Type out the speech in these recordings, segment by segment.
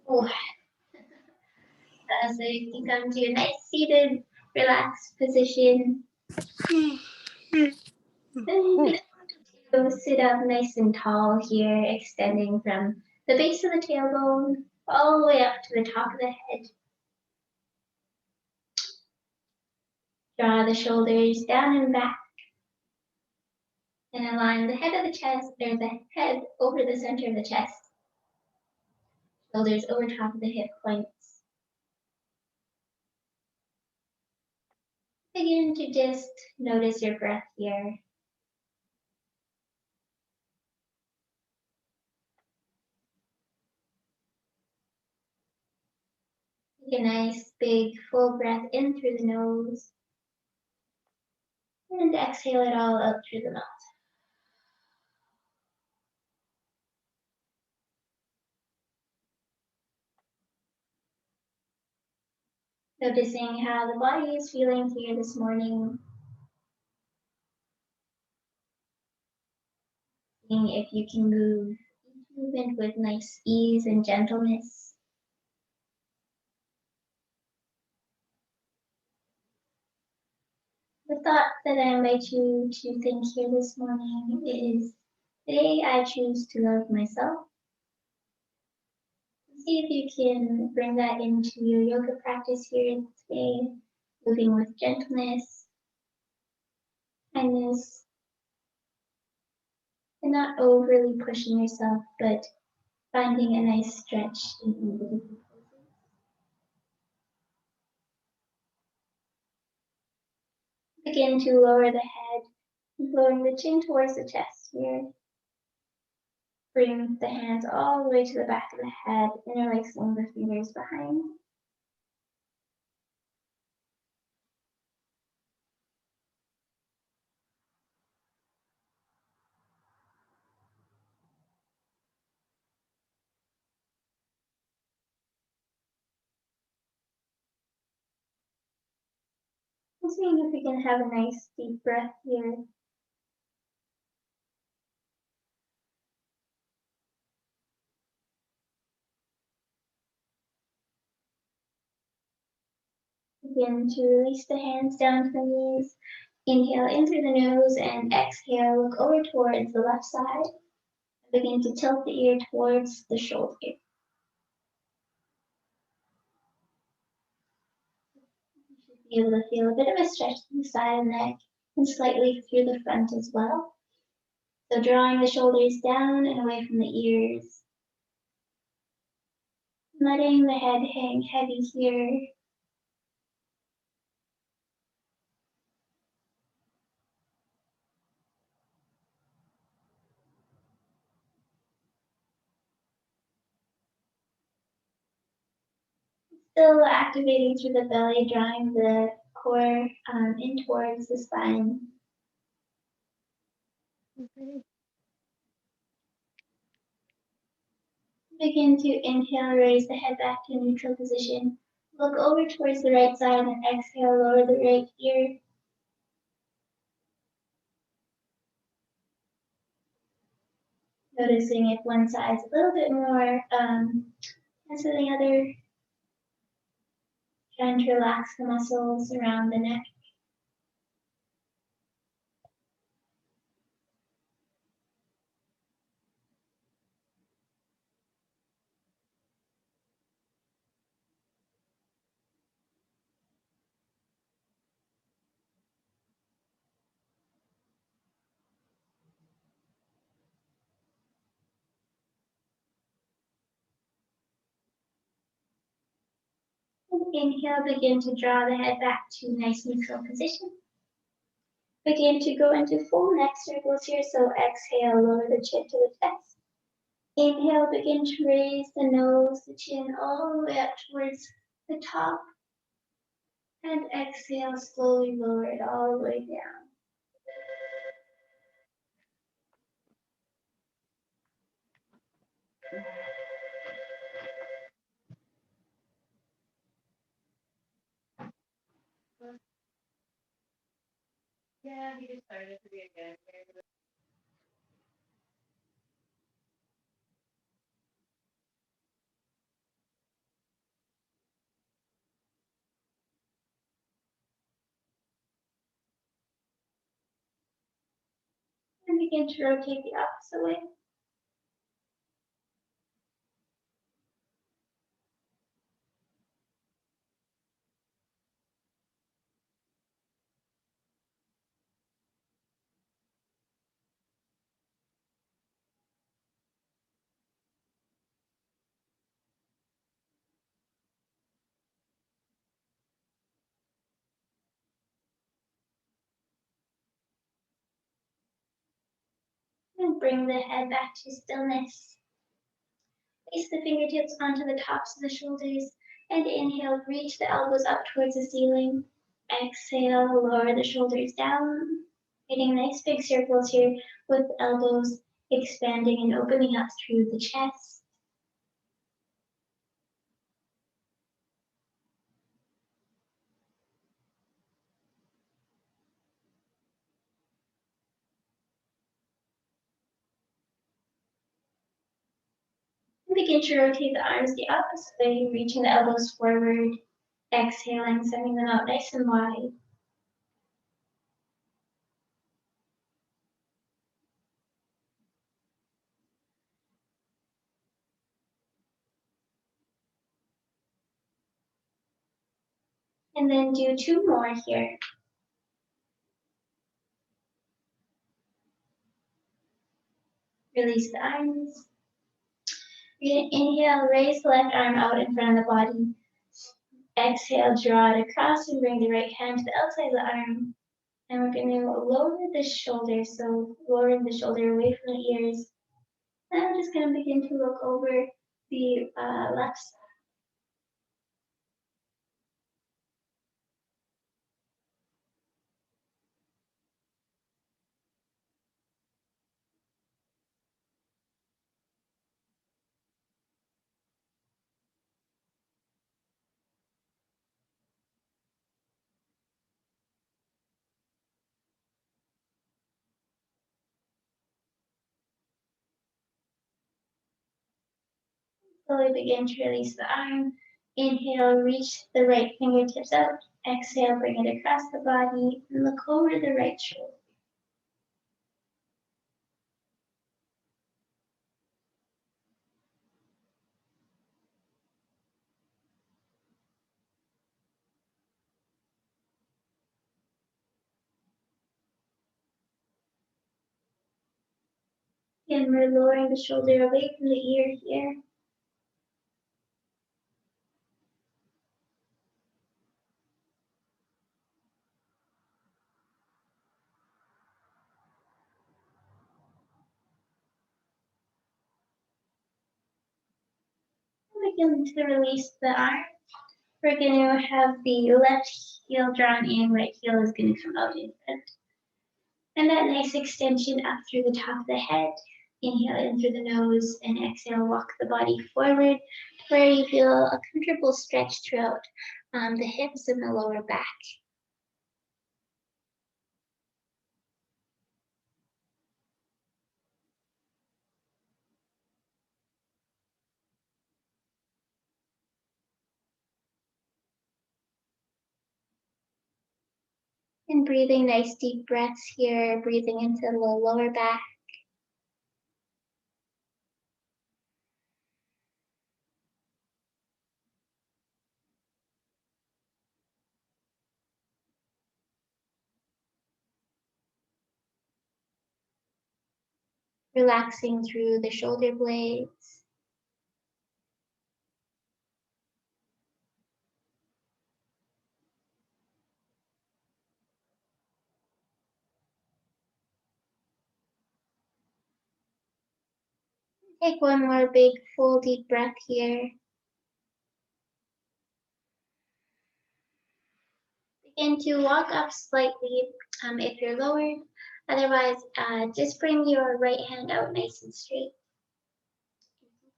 Oh, so you can come to a nice seated, relaxed position. So sit up nice and tall here, extending from the base of the tailbone all the way up to the top of the head. Draw the shoulders down and back, and align the head of the chest, or the head over the center of the chest. Shoulders over top of the hip points. Begin to just notice your breath here. Take a nice big full breath in through the nose, and exhale it all out through the mouth. Noticing how the body is feeling here this morning. Seeing if you can move each movement with nice ease and gentleness. The thought that I invite you to think here this morning is, today I choose to love myself. See if you can bring that into your yoga practice here today, moving with gentleness, kindness, and not overly pushing yourself, but finding a nice stretch in the different poses. Begin to lower the head, lowering the chin towards the chest here. Bring the hands all the way to the back of the head, interlacing the fingers behind. And seeing if we can have a nice deep breath here. Begin to release the hands down to the knees. Inhale in through the nose and exhale, look over towards the left side. Begin to tilt the ear towards the shoulder. You should be able to feel a bit of a stretch to the side of the neck and slightly through the front as well. So drawing the shoulders down and away from the ears. Letting the head hang heavy here. Still activating through the belly, drawing the core in towards the spine. Okay. Begin to inhale, raise the head back to neutral position. Look over towards the right side and exhale, lower the right ear. Noticing if one side's a little bit more tense than the other. Trying to relax the muscles around the neck. Inhale, begin to draw the head back to nice neutral position. Begin to go into full neck circles here, so exhale, lower the chin to the chest. Inhale, begin to raise the nose, the chin all the way up towards the top. And exhale, slowly lower it all the way down. Yeah, he just started to be again. Begin to rotate the opposite way. And bring the head back to stillness. Place the fingertips onto the tops of the shoulders and inhale, reach the elbows up towards the ceiling. Exhale, lower the shoulders down, getting nice big circles here with the elbows expanding and opening up through the chest. Begin to rotate the arms the opposite way, reaching the elbows forward, exhaling, sending them out nice and wide. And then do 2 more here. Release the arms. Inhale, raise the left arm out in front of the body. Exhale, draw it across and bring the right hand to the outside of the arm. And we're going to lower the shoulder, so lowering the shoulder away from the ears. And I'm just going to begin to look over the left side. Slowly begin to release the arm. Inhale, reach the right fingertips out. Exhale, bring it across the body and look over the right shoulder. And we're lowering the shoulder away from the ear here. Begin to release the arm. We're going to have the left heel drawn in, right heel is going to come out in front. And that nice extension up through the top of the head. Inhale in through the nose and exhale, walk the body forward where you feel a comfortable stretch throughout the hips and the lower back. And breathing nice deep breaths here, breathing into the lower back. Relaxing through the shoulder blades. Take one more big full deep breath here. Begin to walk up slightly if you're lowered. Otherwise, just bring your right hand out nice and straight.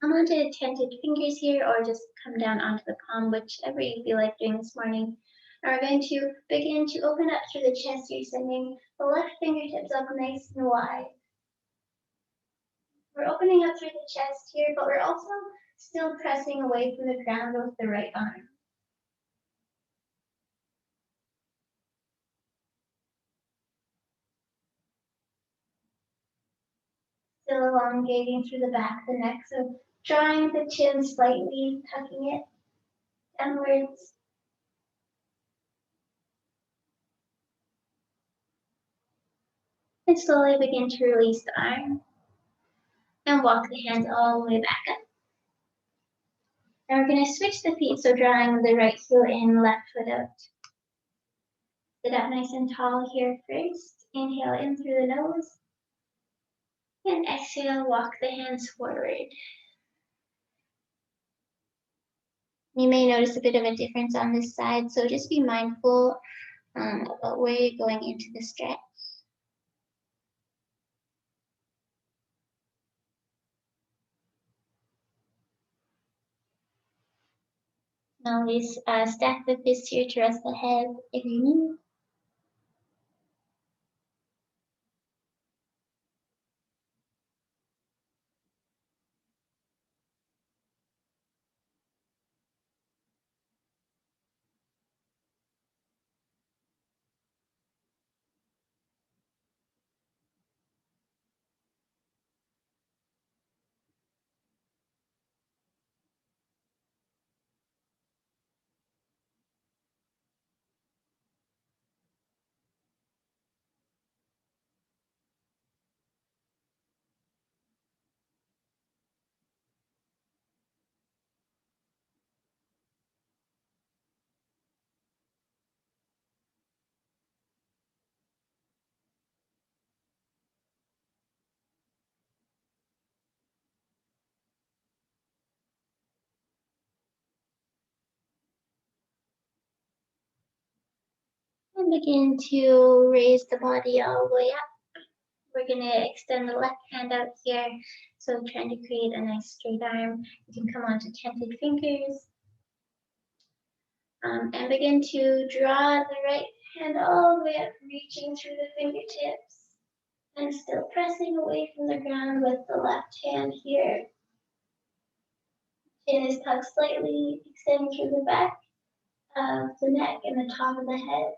Come onto the tented fingers here or just come down onto the palm, whichever you feel like doing this morning. And we're going to begin to open up through the chest. You're sending the left fingertips up nice and wide. We're opening up through the chest here, but we're also still pressing away from the ground with the right arm. still elongating through the back of the neck. So drawing the chin slightly, tucking it downwards. And slowly begin to release the arm and walk the hands all the way back up. Now we're going to switch the feet, so drawing the right heel in, left foot out. Sit up nice and tall here first. Inhale in through the nose. And exhale, walk the hands forward. You may notice a bit of a difference on this side, so just be mindful about where you're going into the stretch. Now stack the fists here to rest the head if you need. And begin to raise the body all the way up. We're going to extend the left hand out here. So trying to create a nice straight arm. You can come onto tented fingers. And begin to draw the right hand all the way up, reaching through the fingertips. And still pressing away from the ground with the left hand here. Chin is tucked slightly, extending through the back of the neck and the top of the head.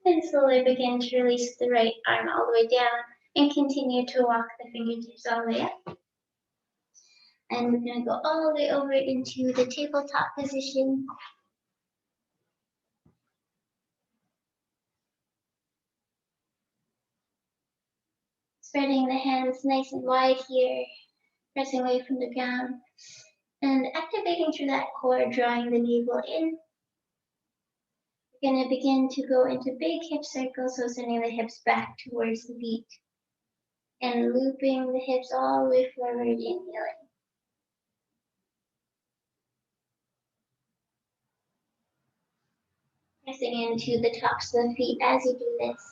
And slowly begin to release the right arm all the way down and continue to walk the fingertips all the way up. And we're going to go all the way over into the tabletop position. Spreading the hands nice and wide here, pressing away from the ground. And activating through that core, drawing the navel in. We're going to begin to go into big hip circles, so sending the hips back towards the feet. And looping the hips all the way forward, inhaling. Pressing into the tops of the feet as you do this.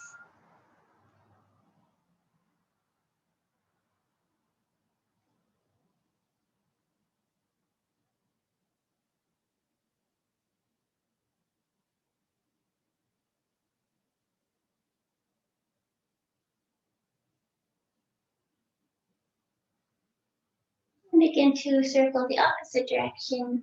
And begin to circle the opposite direction.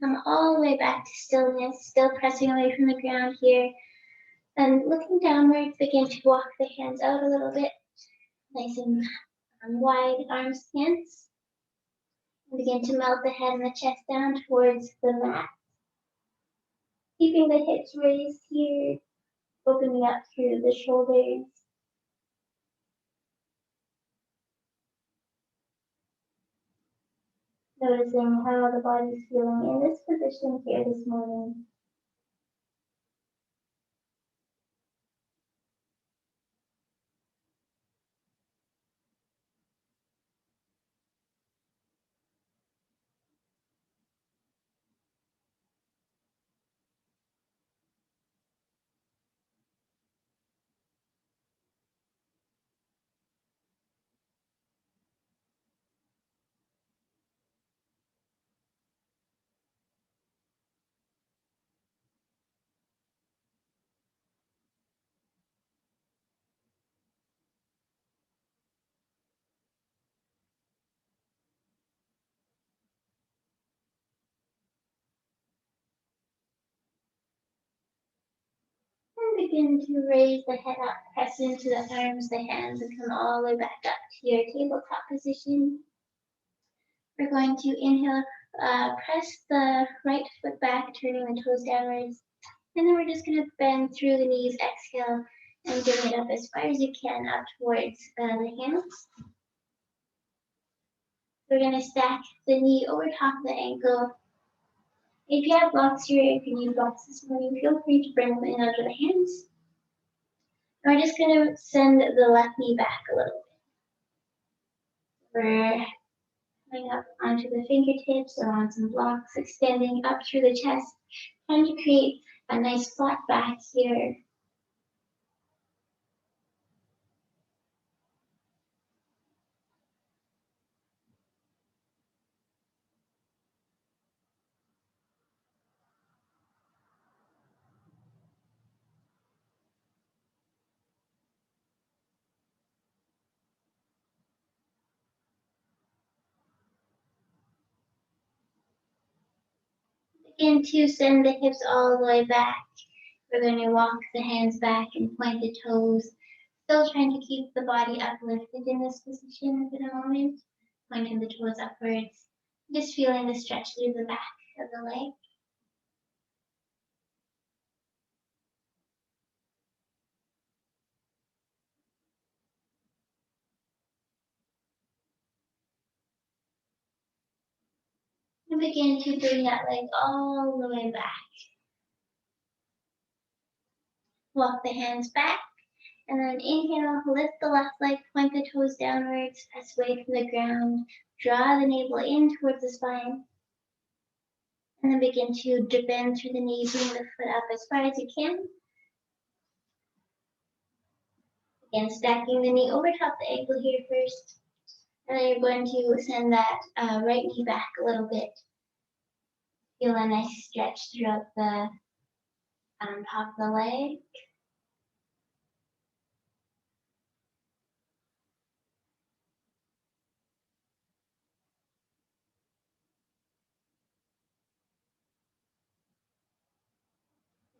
Come all the way back to stillness, still pressing away from the ground here. And looking downwards, begin to walk the hands out a little bit. Nice and wide arm stance. And begin to melt the head and the chest down towards the mat. Keeping the hips raised here, opening up through the shoulders. Noticing how the body's feeling in this position here this morning. begin to raise the head up, press into the arms, the hands, and come all the way back up to your tabletop position. We're going to inhale, press the right foot back, turning the toes downwards. And then we're just going to bend through the knees, exhale, and bring it up as far as you can up towards the hands. We're going to stack the knee over top of the ankle. If you have blocks here, if you need blocks this morning, feel free to bring them in under the hands. And we're just going to send the left knee back a little bit. We're coming up onto the fingertips or on some blocks, extending up through the chest, trying to create a nice flat back here. Begin to send the hips all the way back. We're going to walk the hands back and point the toes. Still trying to keep the body uplifted in this position for the moment. Pointing the toes upwards. Just feeling the stretch through the back of the leg. And begin to bring that leg all the way back. Walk the hands back. And then inhale, lift the left leg, point the toes downwards, press away from the ground. Draw the navel in towards the spine. And then begin to bend through the knees, bring the foot up as far as you can. Again, stacking the knee over top the ankle here first. And then you're going to send that right knee back a little bit. Feel a nice stretch throughout the top of the leg.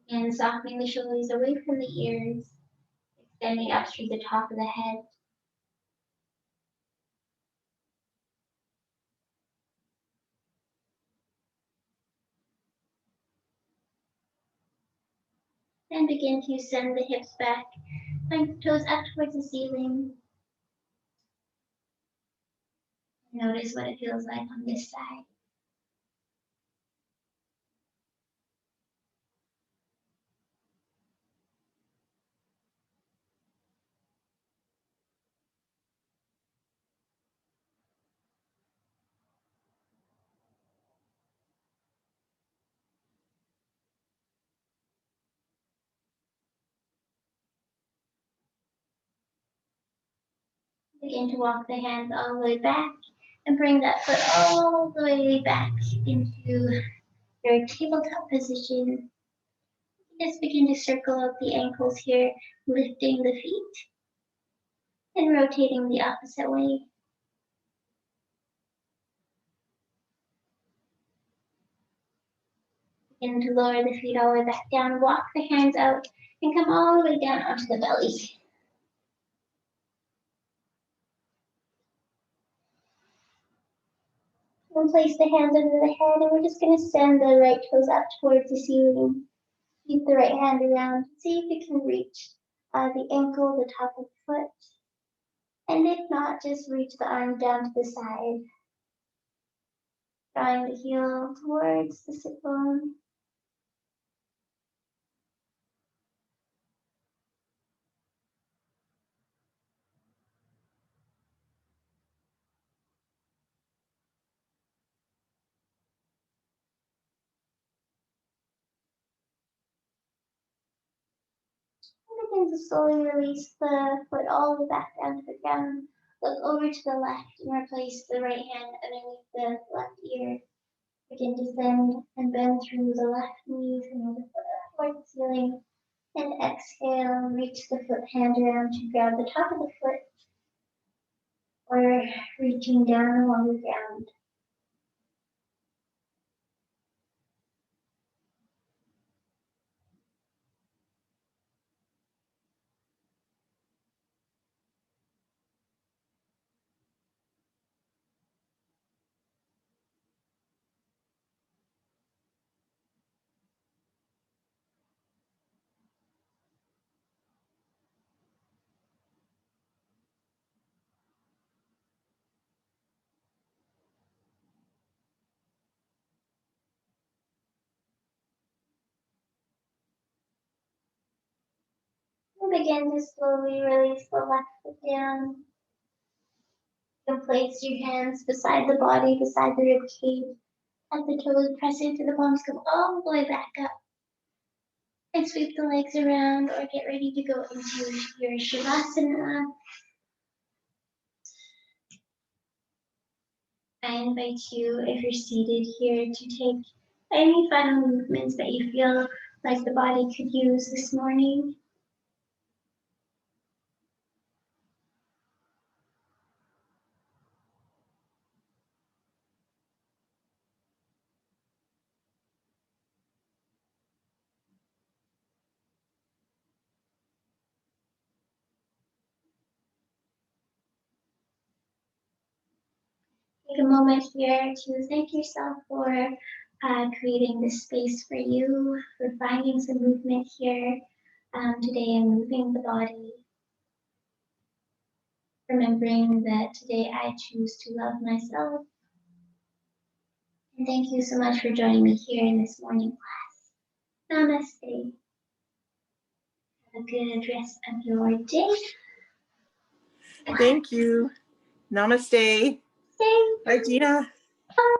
And softening the shoulders away from the ears, extending up through the top of the head. And begin to send the hips back, point the toes up towards the ceiling. Notice what it feels like on this side. Begin to walk the hands all the way back and bring that foot all the way back into your tabletop position. Just begin to circle out the ankles here, lifting the feet and rotating the opposite way. Begin to lower the feet all the way back down, walk the hands out, and come all the way down onto the belly. And place the hands under the head, and we're just going to send the right toes up towards the ceiling. Keep the right hand around. See if you can reach the ankle, the top of the foot. And if not, just reach the arm down to the side. Drawing the heel towards the sit bone. And begin to slowly release the foot all the way back down to the ground. Look over to the left and replace the right hand underneath the left ear. Begin to bend and bend through the left knee, bring the foot up towards the ceiling. And exhale, reach the foot hand around to grab the top of the foot or reaching down along the ground. Begin to slowly release the left foot down. And place your hands beside the body, beside the rib cage. Let the toes press into the palms, come all the way back up. And sweep the legs around or get ready to go into your Shavasana. I invite you, if you're seated here, to take any final movements that you feel like the body could use this morning. Take a moment here to thank yourself for creating this space for you, for finding some movement here today and moving the body. Remembering that today I choose to love myself. And thank you so much for joining me here in this morning class. Namaste. Have a good rest of your day. Thank you. Namaste. Stay. Bye, Gina. Bye.